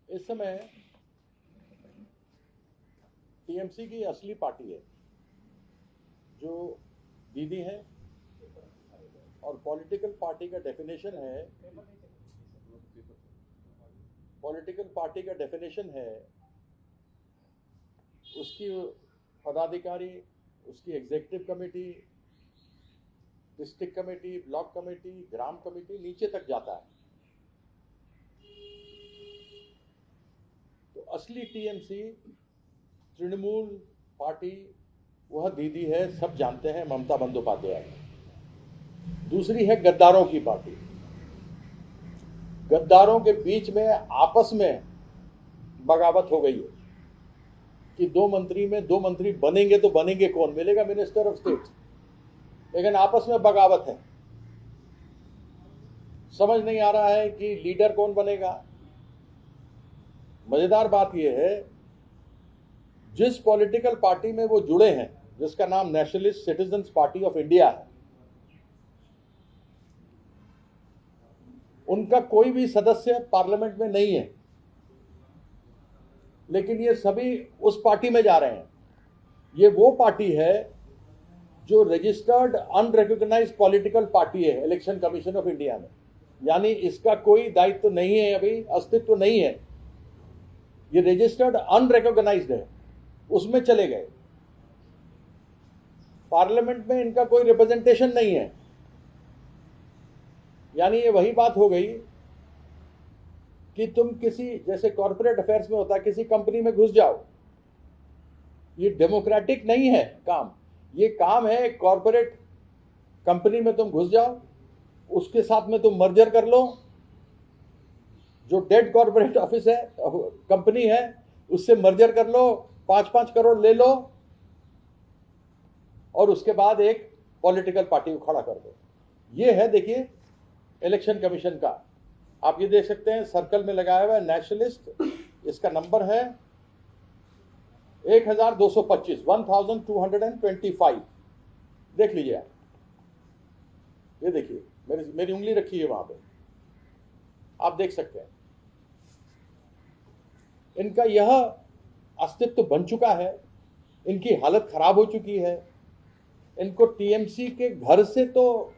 इस समय टीएमसी की असली पार्टी है जो दीदी है, और पॉलिटिकल पार्टी का डेफिनेशन है, उसकी पदाधिकारी, उसकी executive committee, district committee, block committee, ग्राम कमेटी नीचे तक जाता है। तो असली टीएमसी तृणमूल पार्टी वह दीदी है, सब जानते हैं, ममता बंदोपाध्याय। दूसरी है गद्दारों की पार्टी। गद्दारों के बीच में आपस में बगावत हो गई है कि दो मंत्री बनेंगे तो बनेंगे कौन, मिलेगा मिनिस्टर ऑफ स्टेट, लेकिन आपस में बगावत है। समझ नहीं आ रहा है कि लीडर कौन बनेगा। मजेदार बात यह है, जिस पॉलिटिकल पार्टी में वो जुड़े हैं, जिसका नाम nationalist citizens party of India है, उनका कोई भी सदस्य पार्लियामेंट में नहीं है, लेकिन ये सभी उस पार्टी में जा रहे हैं। ये वो पार्टी है जो रजिस्टर्ड अनरिकॉग्नाइज्ड पॉलिटिकल पार्टी है इलेक्शन कमीशन ऑफ इंडिया में, यानी इसका कोई दायित्व तो नहीं है, अभी अस्तित्व नहीं है। ये रजिस्टर्ड अनरिकॉग्नाइज्ड है, उसमें चले गए। पार्लियामेंट में इनका कोई रिप्रेजेंटेशन नहीं है। यानी ये वही बात हो गई कि तुम किसी, जैसे कॉर्पोरेट अफेयर्स में होता है, किसी कंपनी में घुस जाओ। ये डेमोक्रेटिक नहीं है काम। ये काम है कॉर्पोरेट कंपनी में तुम घुस जाओ, उसके साथ में तुम मर्जर कर लो, जो डेड कॉर्पोरेट ऑफिस है, कंपनी है, उससे मर्जर कर लो, 5-5 करोड़ ले लो, और उसके बाद एक पॉलिटिकल पार्टी को खड़ा कर दो। ये है, देखिए, इलेक्शन कमीशन का। आप ये देख सकते हैं, सर्कल में लगाया हुआ है नेशनलिस्ट, इसका नंबर है 1225, 1225। देख लीजिए आप, ये देखिए, मेरी उंगली रखी है वहां पे, आप देख सकते हैं। इनका यह अस्तित्व बन चुका है, इनकी हालत खराब हो चुकी है। इनको टीएमसी के घर से तो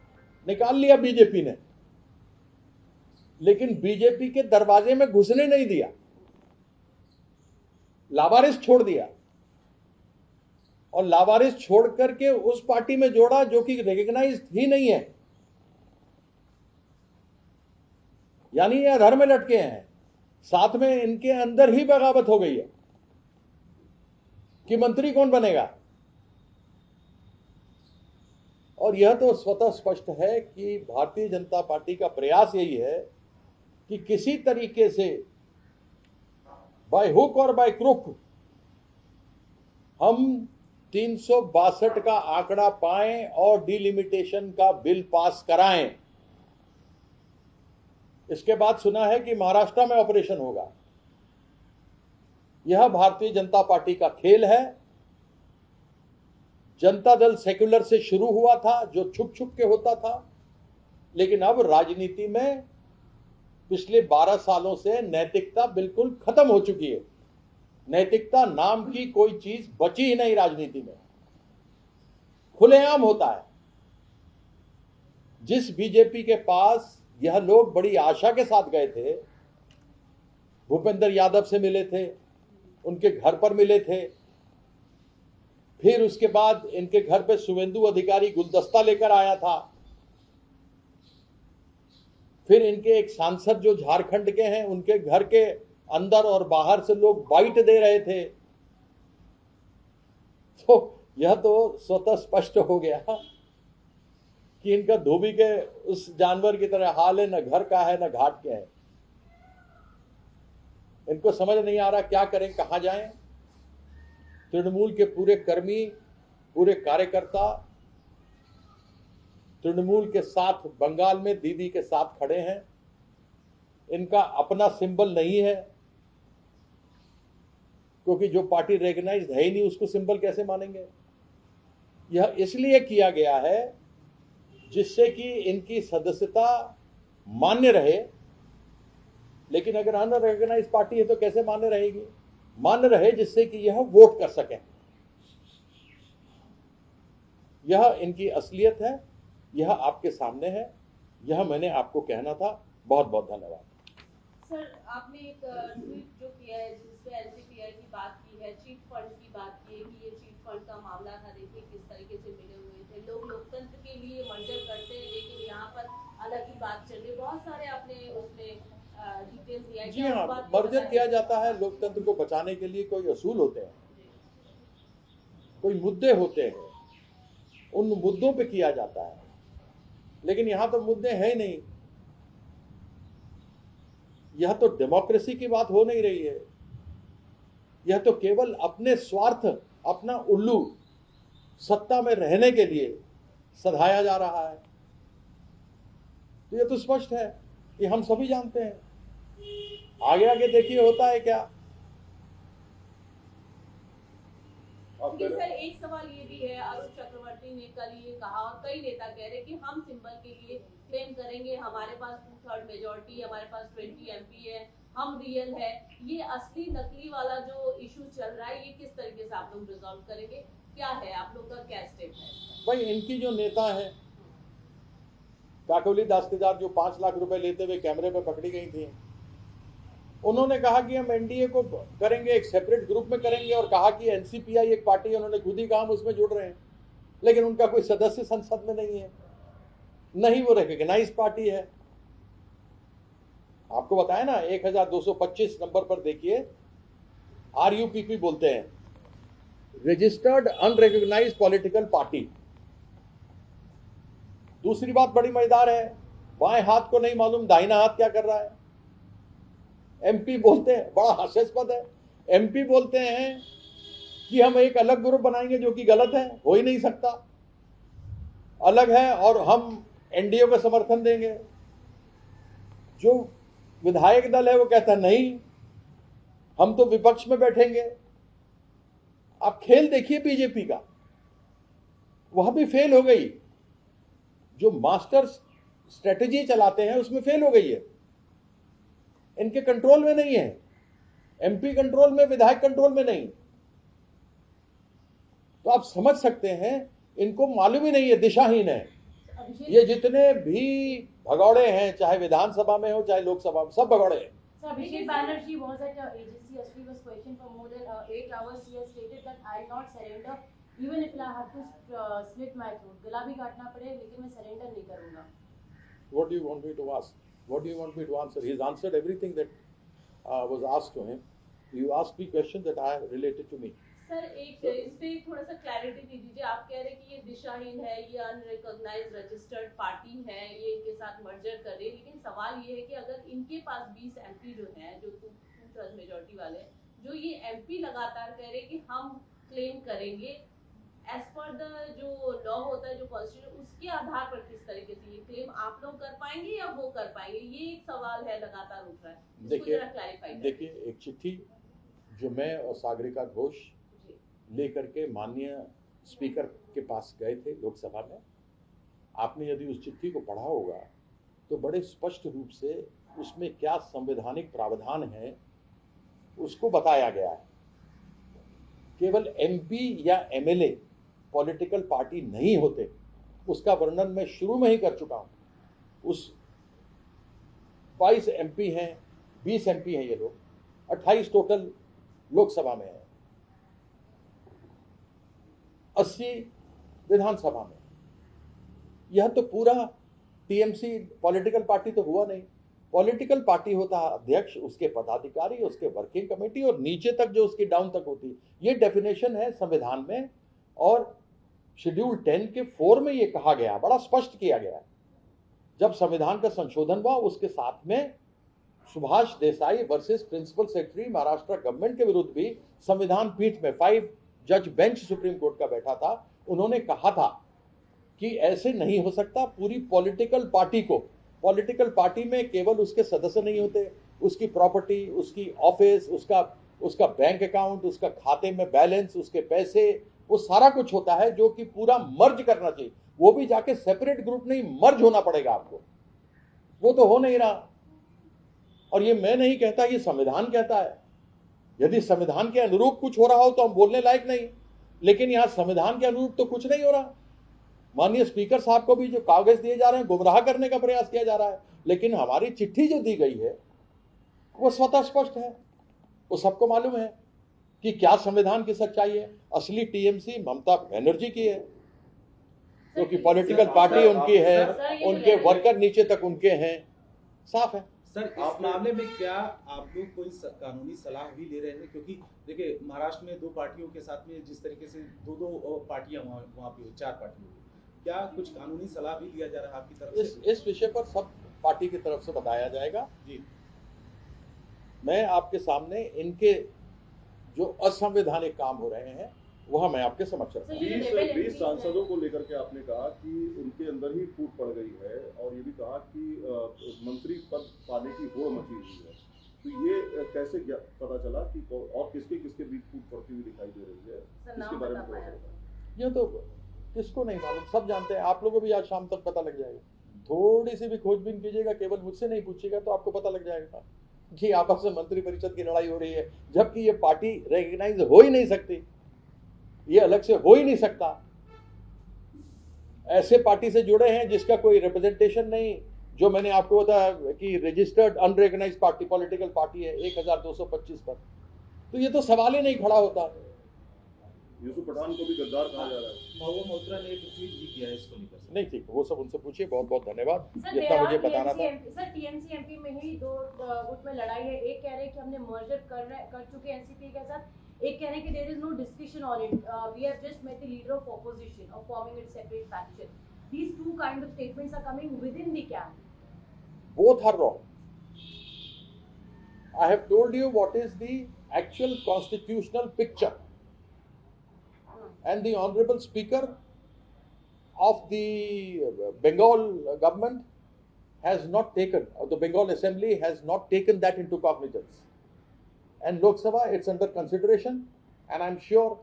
निकाल लिया बीजेपी ने, लेकिन बीजेपी के दरवाजे में घुसने नहीं दिया, लावारिस छोड़ दिया, और लावारिस छोड़ करके उस पार्टी में जोड़ा जो कि रिकॉग्नाइज्ड ही नहीं है। यानी ये घर में लटके हैं। साथ में इनके अंदर ही बगावत हो गई है कि मंत्री कौन बनेगा। और यह तो स्वतः स्पष्ट है कि भारतीय जनता पार्टी का प्रयास यही है कि किसी तरीके से बाय हुक और बाय क्रुक हम 362 का आंकड़ा पाएं और डिलिमिटेशन का बिल पास कराएं। इसके बाद सुना है कि महाराष्ट्र में ऑपरेशन होगा। यह भारतीय जनता पार्टी का खेल है। जनता दल सेक्युलर से शुरू हुआ था, जो छुप छुप के होता था, लेकिन अब राजनीति में पिछले 12 सालों से नैतिकता बिल्कुल खत्म हो चुकी है। नैतिकता नाम की कोई चीज बची ही नहीं राजनीति में। खुलेआम होता है। जिस बीजेपी के पास यह लोग बड़ी आशा के साथ गए थे, भूपेंद्र यादव से मिले थे, उनके घर पर मिले थे, फिर उसके बाद इनके घर पे शुभेंदु अधिकारी गुलदस्ता लेकर आया था, फिर इनके एक सांसद जो झारखंड के हैं, उनके घर के अंदर और बाहर से लोग बाइट दे रहे थे। तो यह तो स्वतः स्पष्ट हो गया कि इनका धोबी के उस जानवर की तरह हाल है, न घर का है न घाट के है। इनको समझ नहीं आ रहा क्या करें, कहां जाएं। तृणमूल के पूरे कर्मी, पूरे कार्यकर्ता तृणमूल के साथ, बंगाल में दीदी के साथ खड़े हैं। इनका अपना सिंबल नहीं है, क्योंकि जो पार्टी रेकग्नाइज्ड है ही नहीं, उसको सिंबल कैसे मानेंगे। यह इसलिए किया गया है जिससे कि इनकी सदस्यता मान्य रहे, लेकिन अगर अनरिकॉग्नाइज्ड पार्टी है तो कैसे मान्य रहेगी? मान्य रहे जिससे कि यह वोट कर सके। यह इनकी असलियत है, यह आपके सामने है, यह मैंने आपको कहना था। बहुत बहुत धन्यवाद। सर, आपने एक ट्वीट जो किया है जिसमें एनसीपीआई की बात की है, चीट फंड की बात की है कि ये चीट फंड का मामला था, देखिए किस तरीके से मिले हुए थे लोग। लोकतंत्र के लिए मर्जर करते हैं, लेकिन यहाँ पर अलग ही बात चल रही है। बहुत सारे आपने उसमें डिटेल्स दिया है। जी हाँ, मर्जर किया जाता है लोकतंत्र को बचाने के लिए। कोई असूल होते हैं, कोई मुद्दे होते हैं, उन मुद्दों पे किया जाता है, लेकिन यहां तो मुद्दे हैं ही नहीं। यह तो डेमोक्रेसी की बात हो नहीं रही है, यह तो केवल अपने स्वार्थ, अपना उल्लू सत्ता में रहने के लिए सधाया जा रहा है। तो यह तो स्पष्ट है, ये हम सभी जानते हैं। आगे आगे देखिए होता है क्या। सर, एक सवाल ये भी है, अरुण चक्रवर्ती ने कल ये कहा और कई नेता कह रहे कि हम सिंबल के लिए क्लेम करेंगे, हमारे पास 2/3 मेजॉरिटी, हमारे पास 20 MP है, हम रियल है। ये असली नकली वाला जो इशू चल रहा है, ये किस तरीके से आप लोग रिजॉल्व करेंगे? क्या है आप लोग का, क्या स्टेप है? भाई, इनकी जो नेता है काकोली दास्तेदार, जो 5 लाख रुपए लेते हुए कैमरे पे पकड़ी गई थी, उन्होंने कहा कि हम एनडीए को करेंगे, एक सेपरेट ग्रुप में करेंगे, और कहा कि एनसीपीआई एक पार्टी है, उन्होंने खुद ही कहा हम उसमें जुड़ रहे हैं, लेकिन उनका कोई सदस्य संसद में नहीं है, नहीं वो रिकॉग्नाइज्ड पार्टी है। आपको बताया ना, 1225 नंबर पर देखिए, RUPP बोलते हैं, रजिस्टर्ड अनरिकॉग्नाइज्ड पॉलिटिकल पार्टी। दूसरी बात बड़ी मजेदार है, बाएं हाथ को नहीं मालूम दाहिना हाथ क्या कर रहा है। MP बोलते हैं, बड़ा हास्यास्पद है, MP बोलते हैं कि हम एक अलग ग्रुप बनाएंगे, जो कि गलत है, हो ही नहीं सकता, अलग है, और हम एनडीए को समर्थन देंगे। जो विधायक दल है वो कहता नहीं, हम तो विपक्ष में बैठेंगे। आप खेल देखिए बीजेपी का, वह भी फेल हो गई। जो मास्टर स्ट्रेटेजी चलाते हैं उसमें फेल हो गई है, इनके कंट्रोल में नहीं है, MP कंट्रोल में, विधायक कंट्रोल में नहीं। तो आप समझ सकते हैं, इनको मालूम ही नहीं है, दिशाहीन है। ये जितने भी भगौड़े हैं, चाहे विधानसभा में हो चाहे लोकसभा में, सब भगौड़े हैं। Abhishek Banerjee was at agency as he was questioned for more than 8 hours. He has stated that I will not surrender, even if I have to slit my throat. गला भी काटना पड़े, लेकिन मैं surrender नहीं करूँगा। What do you want me to ask? What do you want me to answer? He's answered everything that was asked to him. You asked me questions that are related to me. Sir, एक इस पे थोड़ा सा clarity दे दीजिए। आप कह रहे हैं कि ये दिशाहीन है, ये अनरिकॉग्नाइज्ड रजिस्टर्ड पार्टी है, ये इनके साथ मर्जर कर रही है, लेकिन सवाल ये है कि अगर इनके पास 20 MP जो हैं, जो 2/3 मेजॉरिटी वाले, जो ये MP लगातार कह रहे हैं कि हम क्लेम करेंगे, एज पर द जो लॉ होता है, जो कॉन्स्टिट्यूशन, उसके आधार पर किस तरीके से ये क्लेम आप लोग कर पाएंगे या वो कर पाएंगे? ये एक सवाल है, लगातार उठ रहा है। देखिए, एक चिट्ठी जो मैं और सागरिका घोष लेकर के माननीय स्पीकर के पास गए थे लोकसभा में, आपने यदि उस चिट्ठी को पढ़ा होगा तो बड़े स्पष्ट रूप से उसमें क्या संवैधानिक प्रावधान है उसको बताया गया है। केवल MP या MLA पॉलिटिकल पार्टी नहीं होते, उसका वर्णन मैं शुरू में ही कर चुका हूं। उस 22 MP हैं, 20 MP हैं ये लोग, 28 टोटल लोकसभा में है, 80 विधानसभा में। यह तो पूरा TMC पॉलिटिकल पार्टी तो हुआ नहीं। पॉलिटिकल पार्टी होता है अध्यक्ष, उसके पदाधिकारी, उसके वर्किंग कमेटी, और नीचे तक जो उसकी डाउन तक होती है। ये डेफिनेशन है संविधान में, और शेड्यूल 10 के 4 में ये कहा गया, बड़ा स्पष्ट किया गया। जब संविधान का संशोधन हुआ, उसके साथ में Subhash Desai versus principal secretary Maharashtra government के विरुद्ध भी संविधान पीठ में 5 जज बेंच सुप्रीम कोर्ट का बैठा था, उन्होंने कहा था कि ऐसे नहीं हो सकता। पूरी पॉलिटिकल पार्टी को, पॉलिटिकल पार्टी में केवल उसके सदस्य नहीं होते, उसकी प्रॉपर्टी, उसकी ऑफिस, उसका बैंक अकाउंट, उसका खाते में बैलेंस, उसके पैसे, वो सारा कुछ होता है जो कि पूरा मर्ज करना चाहिए। वो भी जाके सेपरेट ग्रुप नहीं, मर्ज होना पड़ेगा आपको, वो तो हो नहीं रहा। और ये मैं नहीं कहता, ये संविधान कहता है। यदि संविधान के अनुरूप कुछ हो रहा हो तो हम बोलने लायक नहीं, लेकिन यहां संविधान के अनुरूप तो कुछ नहीं हो रहा। माननीय स्पीकर साहब को भी जो कागज दिए जा रहे हैं, गुमराह करने का प्रयास किया जा रहा है। लेकिन हमारी चिट्ठी जो दी गई है वो स्वतः स्पष्ट है, वो सबको मालूम है कि क्या संविधान की सच्चाई है। असली टीएमसी ममता बनर्जी की है, क्योंकि पॉलिटिकल पार्टी उनकी है, उनके वर्कर नीचे तक उनके हैं, साफ है। सर, इस मामले में क्या आप लोग कोई कानूनी सलाह भी ले रहे हैं? क्योंकि देखिए, महाराष्ट्र में 2 पार्टियों के साथ में जिस तरीके से 2 पार्टियां वहाँ पे 4 पार्टियों, क्या कुछ कानूनी सलाह भी लिया जा रहा है आपकी तरफ से? इस विषय पर सब पार्टी की तरफ से बताया जाएगा जी। मैं आपके सामने इनके जो असंवैधानिक काम हो रहे हैं वह मैं आपके समक्ष रखूं। 20 सांसदों को लेकर के आपने कहा कि उनके अंदर ही फूट पड़ गई है, और ये भी कहा कि मंत्री पद पाने की होड़ मची हुई है। तो ये कैसे पता चला कि और किसके किसके बीच फूट पड़ती हुई दिखाई दे रही है? इसके बारे में थोड़ा सा। ये तो किसको नहीं मालूम, सब जानते हैं। आप लोगों को भी आज शाम तक पता लग जाएगा। थोड़ी सी भी खोजबीन कीजिएगा, केवल मुझसे नहीं पूछिएगा, तो आपको पता लग जाएगा कि आपस में मंत्री परिषद की लड़ाई हो रही है, जबकि ये पार्टी रेकग्नाइज हो ही नहीं सकती, ये अलग से हो ही नहीं सकता। ऐसे पार्टी से जुड़े हैं जिसका कोई रिप्रेजेंटेशन नहीं, जो मैंने आपको बताया कि रजिस्टर्ड अनरेकग्नाइज्ड पार्टी, पॉलिटिकल पार्टी है 1225 पर। तो ये तो सवाल ही नहीं खड़ा होता। यूसुफ पठान को भी गद्दार कहा जा रहा है। महुआ मोइत्रा ने एक ट्वीट भी किया है इसको लेकर। नहीं, ठीक, वो सब उनसे पूछिए। बहुत बहुत धन्यवाद, सर, जितना मुझे बताना था। सर, टीएमसी एमपी में ही 2 गुट में लड़ाई है। एक कह रहे हैं कि हमने मर्जर कर चुके हैं एनसीपी के साथ, एक कह रहे हैं कि there is no discussion on it, we have just met the leader of opposition of forming it separate faction. These 2 kind of statements are coming with in the camp. Both are wrong. I have told you what is the actual constitutional picture, and the Honorable Speaker of the Bengal government has not taken, or the Bengal Assembly has not taken that into cognizance. And Lok Sabha, it's under consideration, and I'm sure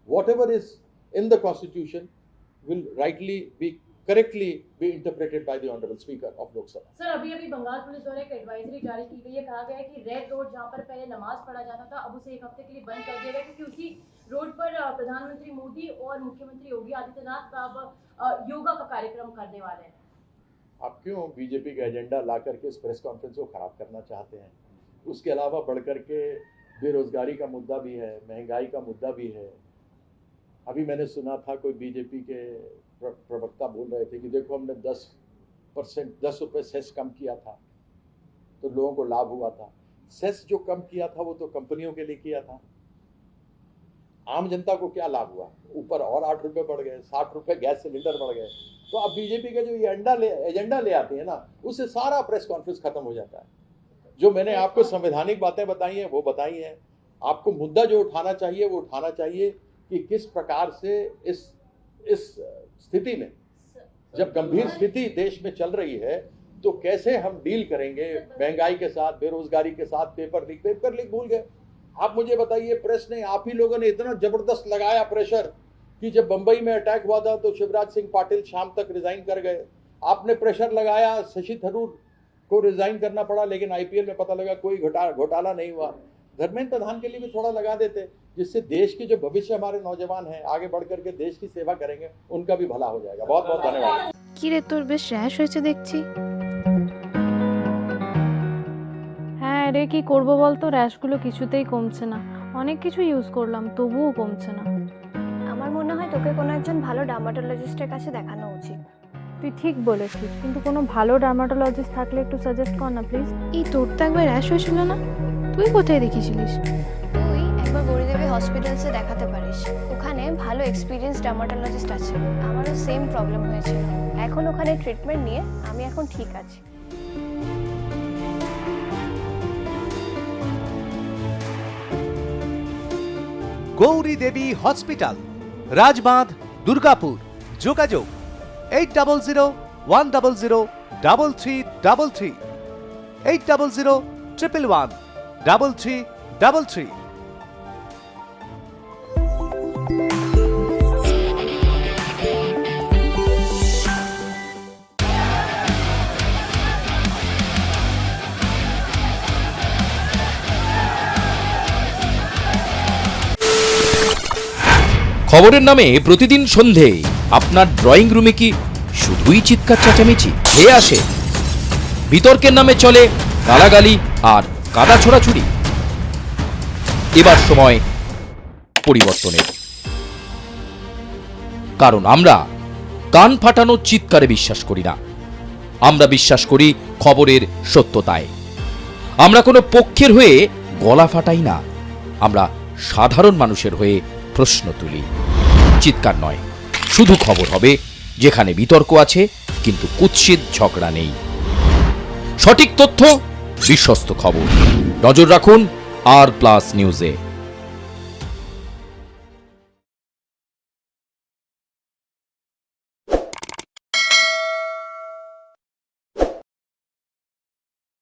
whatever is in the Constitution will correctly be interpreted by the Honorable Speaker of Lok Sabha. Sir, अभी Bengal police द्वारा एक advisory जारी की गई है। कहा गया है कि रेड रोड जहां पर पहले नमाज पढ़ा जाता था, अब उसे 1 हफ्ते के लिए बंद कर दिया गया, क्योंकि उसी रोड पर प्रधानमंत्री मोदी और मुख्यमंत्री योगी आदित्यनाथ अब योगा का कार्यक्रम करने वाले हैं। आप क्यों बीजेपी का एजेंडा ला करके इस प्रेस कॉन्फ्रेंस को खराब करना चाहते हैं? उसके अलावा बढ़कर के बेरोजगारी का मुद्दा भी है, महंगाई का मुद्दा भी है। अभी मैंने सुना था कोई बीजेपी के प्रवक्ता बोल रहे थे कि देखो हमने 10 रुपये सेस कम किया था तो लोगों को लाभ हुआ था। सेस जो कम किया था वो तो कंपनियों के लिए किया था, आम जनता को क्या लाभ हुआ? ऊपर और 8 रुपये बढ़ गए, 60 रुपये गैस सिलेंडर बढ़ गए। तो अब बीजेपी का जो ये एजेंडा ले आते हैं ना, उससे सारा प्रेस कॉन्फ्रेंस खत्म हो जाता है। जो मैंने आपको संवैधानिक बातें बताई हैं वो बताई हैं। आपको मुद्दा जो उठाना चाहिए वो उठाना चाहिए कि किस प्रकार से इस स्थिति में, जब गंभीर स्थिति देश में चल रही है, तो कैसे हम डील करेंगे महंगाई के साथ, बेरोजगारी के साथ। पेपर लीक भूल गए। आप मुझे बताइए, प्रेस ने, आप ही लोगों ने इतना जबरदस्त लगाया प्रेशर कि जब बंबई में अटैक हुआ था तो शिवराज सिंह पाटिल शाम तक रिजाइन कर गए। आपने प्रेशर लगाया, शशि थरूर को रिजाइन करना पड़ा, लेकिन आईपीएल में पता लगा कोई घोटाला नहीं हुआ। धर्मेंद्र प्रधान के लिए भी थोड़ा लगा देते, जिससे देश के जो भविष्य हमारे नौजवान हैं आगे बढ़ करके देश की सेवा करेंगे, उनका भी भला हो जाएगा। बहुत बहुत धन्यवाद। কি রে, তোর বেশ র্যাশ হয়েছে দেখছি। হ্যাঁ রে, কি করব বলতো, র্যাশগুলো কিছুতেই কমছে না। অনেক কিছু ইউজ করলাম তবুও কমছে না। আমার মনে হয় তোকে কোনো একজন ভালো ডার্মাটোলজিস্টের কাছে দেখানো উচিত। তুই ঠিক বলেছিস, কিন্তু কোনো ভালো ডার্মাটোলজিস্ট থাকলে একটু সাজেস্ট কর না প্লিজ। এই তোর তো একবার র্যাশ হয়েছিল না, তুই কোথায় দেখিয়েছিলিস? তুই একবার গৌরীদেবী হসপিটালসে দেখাতে পারিস, ওখানে ভালো এক্সপিরিয়েন্স ডার্মাটোলজিস্ট আছে। আমারও সেম প্রবলেম হয়েছিল, এখন ওখানে ট্রিটমেন্ট নিয়ে আমি এখন ঠিক আছি। গৌরী দেবী হসপিটাল, রাজবাঁধ, দুর্গাপুর। যোগাযোগ 8001003333, 8001113333। খবরের নামে প্রতিদিন সন্ধে আপনার ড্রয়িং রুমে কি শুধুই চিৎকার চেঁচামেচি খেয়ে আসে? বিতর্কের নামে চলে গালাগালি আর কাদা ছোড়াছুড়ি। এবার সময় পরিবর্তনের, কারণ আমরা কান ফাটানো চিৎকারে বিশ্বাস করি না। আমরা বিশ্বাস করি খবরের সত্যতায়। আমরা কোনো পক্ষের হয়ে গলা ফাটাই না, আমরা সাধারণ মানুষের হয়ে প্রশ্ন তুলি। চিৎকার নয়, শুধু খবর হবে যেখানে বিতর্ক আছে কিন্তু কুৎসিত ঝগড়া নেই। সঠিক তথ্য, বিশ্বস্ত খবর। নজর রাখুন আর প্লাস নিউজে।